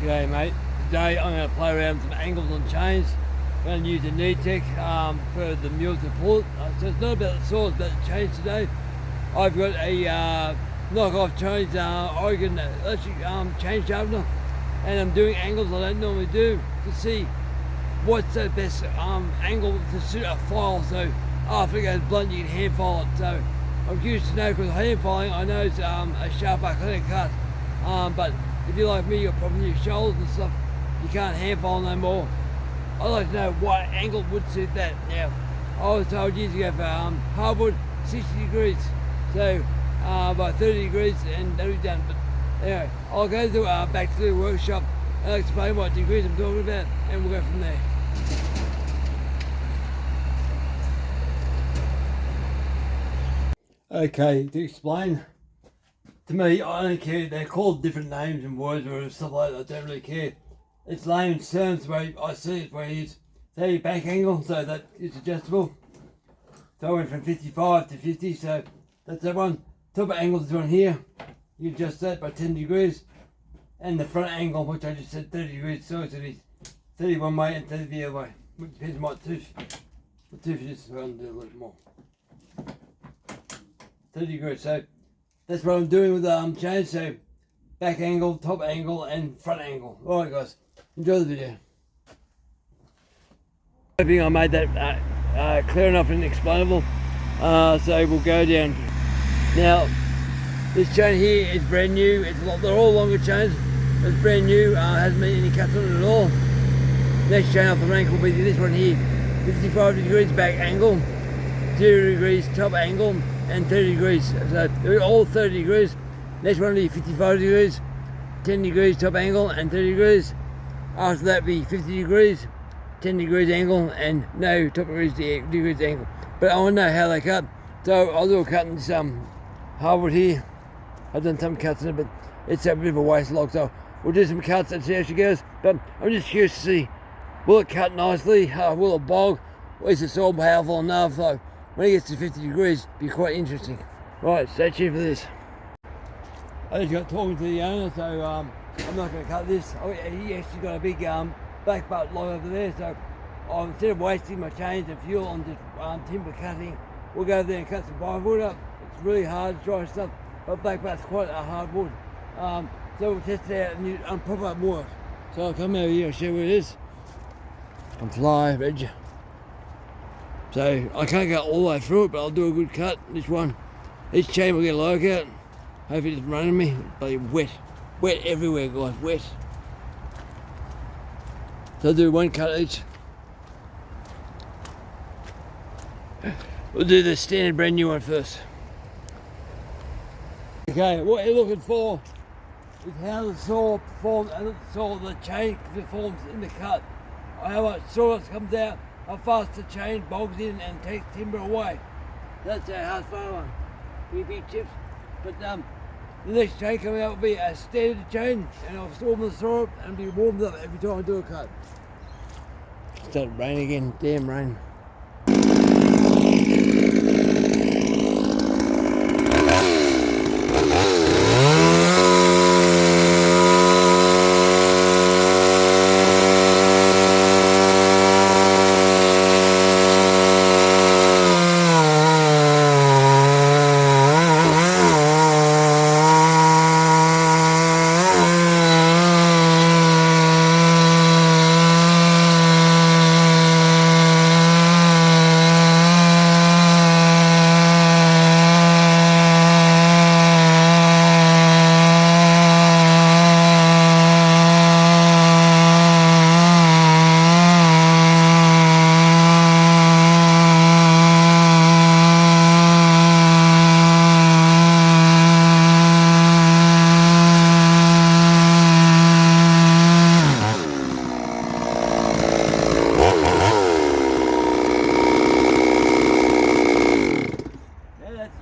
G'day mate, today I'm going to play around with some angles on chains. I'm going to use a Neatech for the mule support. So it's not about the saws, it's about the chains today. I've got a knockoff Chinese Oregon electric chain sharpener, and I'm doing angles I don't normally do to see what's the best angle to suit a file. So after it goes blunt you can hand file it. So I'm curious to know, because hand filing I know it's a sharper clean cut, but if you're like me, you're probably your shoulders and stuff, you can't hand file no more. I'd like to know what angle would suit that. Now, I was told years ago for hardwood, 60 degrees, so by 30 degrees, and that'll be done. But anyway, I'll go to back to the workshop and I'll explain what degrees I'm talking about, and we'll go from there. Okay, to explain, to me, I don't care. They're called different names and words or stuff like that. I don't really care. It's layman's terms the way I see it, where it is, say, back angle, so that is adjustable. So I went from 55 to 50, so that's that one. Top angle is one here. You adjust that by 10 degrees. And the front angle, which I just said 30 degrees, so it is 30 one way and 30 the other way. Which depends on my tooth. The tooth is just going to do a little more. 30 degrees, so that's what I'm doing with the chains. So back angle, top angle, and front angle. Alright guys, enjoy the video. Hoping I made that clear enough and explainable. So we'll go down. Now, this chain here is brand new. They're all longer chains. It's brand new, hasn't been any cuts on it at all. Next chain off the rank will be this one here. 55 degrees back angle, 0 degrees top angle, and 30 degrees. So they're all 30 degrees. Next one will be 55 degrees, 10 degrees top angle, and 30 degrees. After that will be 50 degrees, 10 degrees angle, and no top degrees angle. But I want to know how they cut. So I'll do a cut in this hardwood here. I've done some cuts in it, but it's a bit of a waste log. So we'll do some cuts and see how she goes. But I'm just curious to see, will it cut nicely? Will it bog? Or is it saw powerful enough? So when it gets to 50 degrees, it'll be quite interesting. Right, stay tuned for this. I just got talking to the owner, so I'm not going to cut this. He actually got a big back butt log over there, so instead of wasting my chains and fuel on just timber cutting, we'll go there and cut some firewood up. It's really hard, dry stuff, but black butt's quite a hard wood. So we'll test it out and prop up more. So I'll come over here and show you where it is. And fly, reg. So I can't go all the way through it, but I'll do a good cut. This one, each chain will get a low cut. Hopefully it doesn't run on me. Bloody wet. Wet everywhere, guys, wet. So I'll do one cut each. We'll do the standard brand new one first. Okay, what you're looking for is how the saw performs, and the chain performs in the cut. How much sawdust comes out, how fast the chain bogs in and takes timber away. That's a hard fire one. Big chips. But the next chain coming out will be a standard chain, and I'll warm the saw up and be warmed up every time I do a cut. Started raining again, damn rain.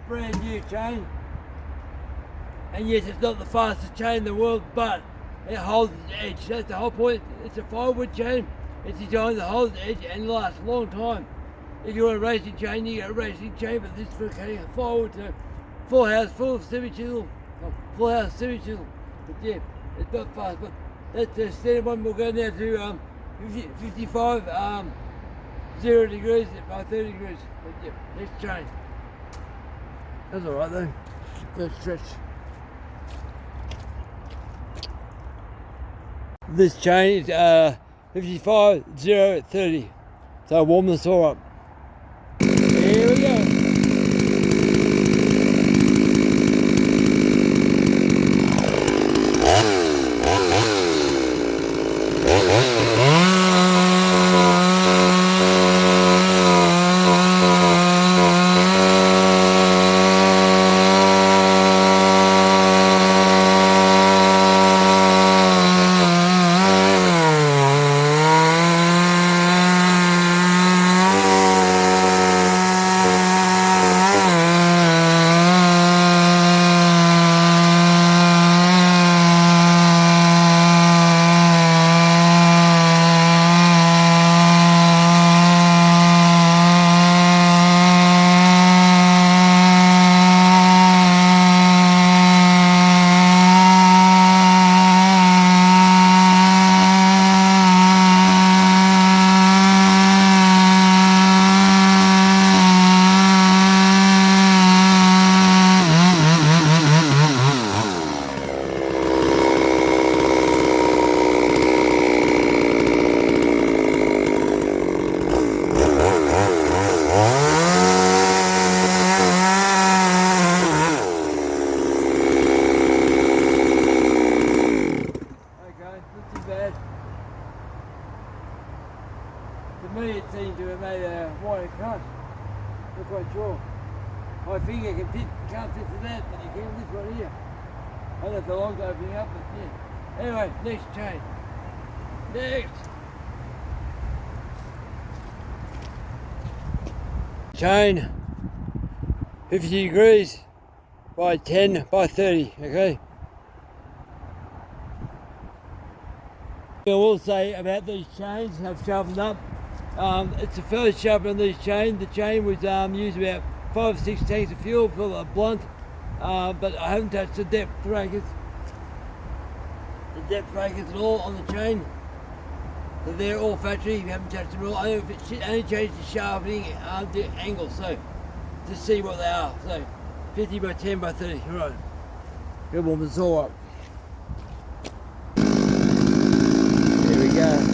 Brand new chain, and yes, it's not the fastest chain in the world, but it holds its edge. That's the whole point. It's a firewood chain. It's designed to hold its edge and last a long time. If you want a racing chain, you get a racing chain, but this is for cutting a firewood. So full house, full of semi chisel, full house semi chisel. But yeah, it's not fast. But That's the standard one. We'll go now to 55, 0 degrees by 30 degrees. Yep, next chain. That's alright though. Go stretch. This chain is 55, 0, 30. So warm the saw up. Here we go. To me it seems to have made a wider cut. Not quite sure. My finger can't fit to that, but you can this one here. I don't know if the log's opening up, but yeah. Anyway, next chain. Next! Chain 50 degrees by 10 by 30, okay? I will say about these chains, I've sharpened up. It's the first sharpen on these chains. The chain was used about 5 or 6 tanks of fuel for the blunt, but I haven't touched the depth breakers. The depth breakers at all on the chain. So they're all factory, you haven't touched them at all. I only changed the sharpening the angle, so to see what they are. So 50 by 10 by 30, all right. Go warm the saw up. There we go.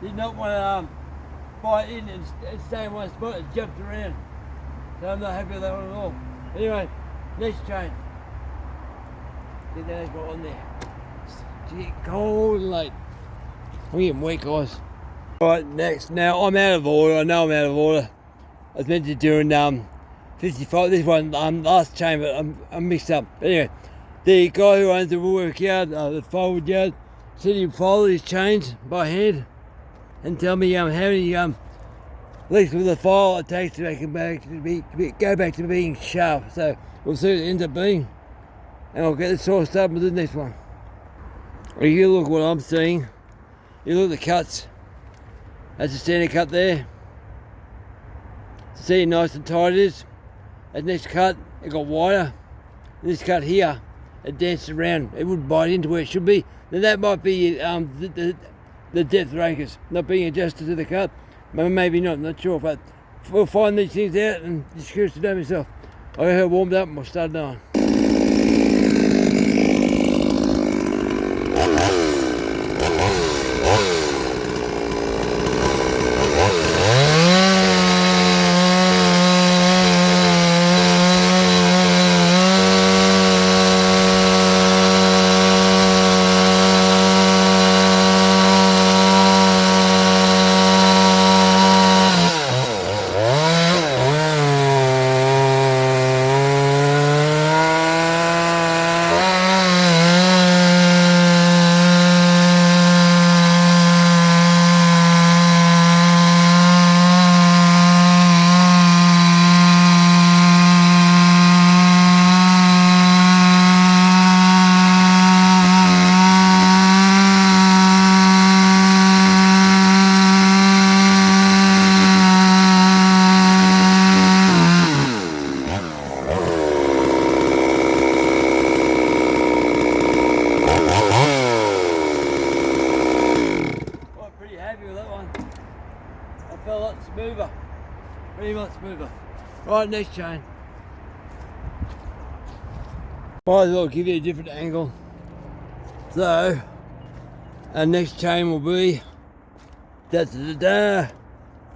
Did not want to bite in and stay in one spot, it jumped around. So I'm not happy with that one at all. Anyway, next chain. Get that one on there. It's getting cold and late. I'm getting weak, guys. Alright, next. Now I'm out of order. I know I'm out of order. I was meant to do in 55. This one, last chain, but I'm mixed up. But anyway, the guy who owns the woodwork yard, the firewood yard, said he'd follow these chains by hand and tell me how many leaks with the file it takes to make it go back to being sharp. So we'll see what it ends up being, and I'll get the saw started with the next one. You look what I'm seeing. You look at the cuts. That's a standard cut there. See how nice and tight it is. That next cut, it got wider. This cut here, it dances around. It would bite into where it should be. Then that might be the depth rakers not being adjusted to the cut. Maybe not sure. But we'll find these things out and just curious to know myself. I got her warmed up and we'll start on. Felt a lot smoother, pretty much smoother. Right, next chain. Might as well give you a different angle. So, our next chain will be that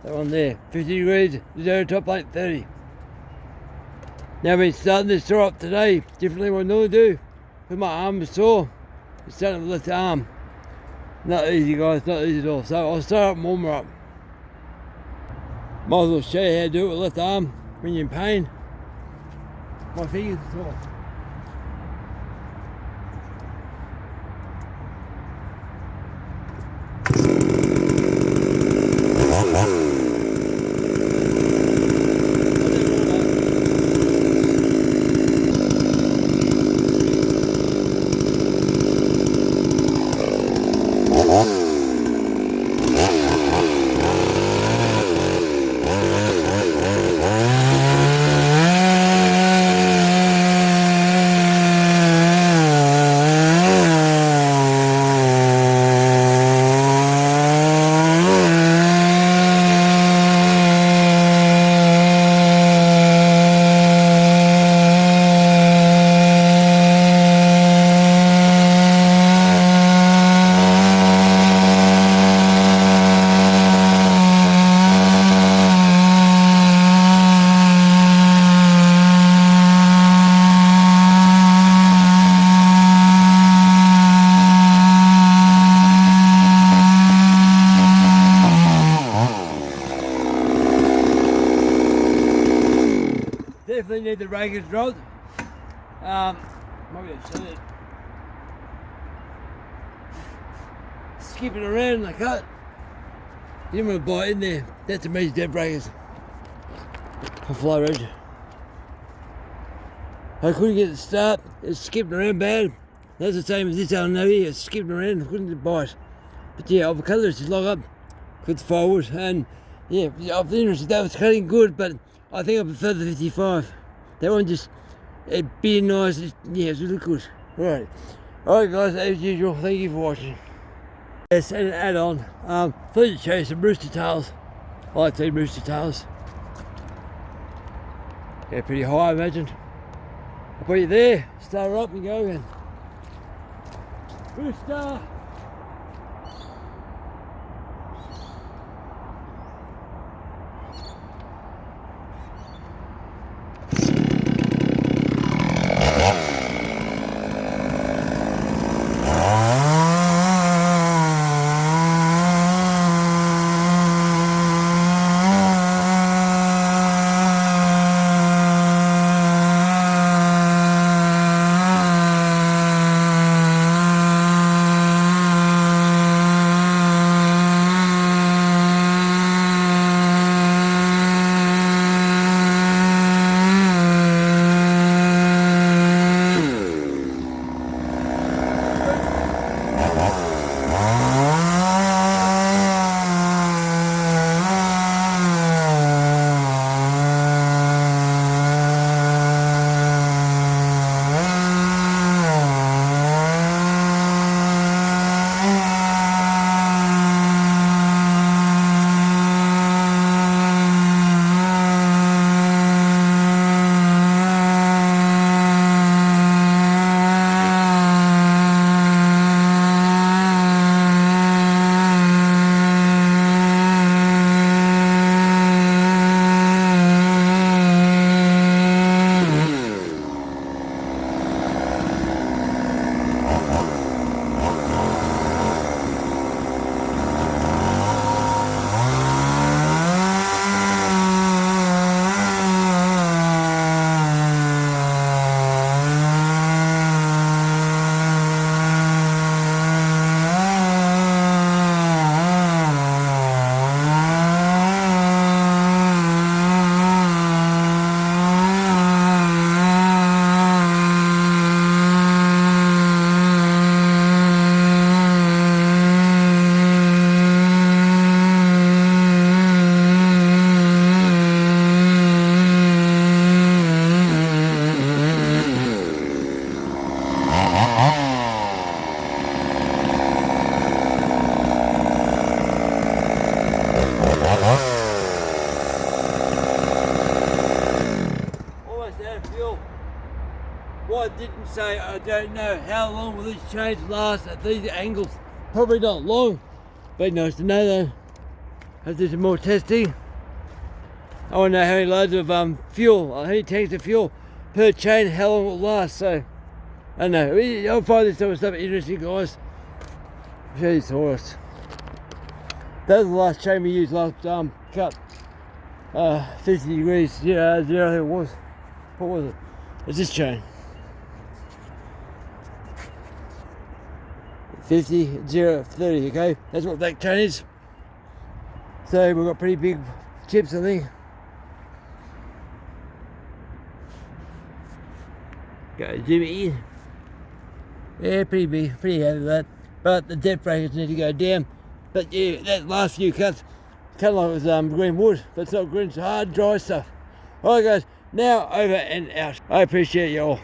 one there, 50 degrees, 0 top plate 30. Now I've been starting this saw up today, differently than what I normally do, because my arm was sore. It's starting with the left arm. Not easy guys, not easy at all. So I'll start up and warm her up. Might as well show you how to do it with left arm when you're in pain. My fingers are sore. Definitely need the raker's rod. Maybe I'll show it. Skipping around in the cut. You don't want to bite in there. That's the major dead breakers. A fly ridge. I couldn't get it to start. It's skipping around bad. That's the same as this one over here. It's skipping around. I couldn't get a bite. But yeah, avocado is just lock up. Good forward. And yeah, I was interested. That was cutting good, but I think I prefer the 55. That one just, it'd be nice. Yeah, it's really good. Right. Alright guys, as usual, thank you for watching. Yes, and an add-on. Thought I'd show you some rooster tails. I like to eat rooster tails. Yeah, pretty high, I imagine. I'll put you there, start her up and go again. Rooster! can say I don't know how long will these chains last at these angles. Probably not long, but nice to know though. Have to do some more testing. I want to know how many loads of fuel, how many tanks of fuel per chain, how long it will last. So I don't know. I'll find this type of stuff interesting, guys. I'll show you for us. That was the last chain we used last cut. 50 degrees, 0, 0, I think it was. What was it? It's this chain. 50, 0, 30, okay? That's what that chain is. So we've got pretty big chips, I think. Go zoom it in. Yeah, pretty big, pretty heavy that. But the depth breakers need to go down. But yeah, that last few cuts, kind of like it was green wood, but it's not green, it's hard, dry stuff. Alright guys, now over and out. I appreciate you all.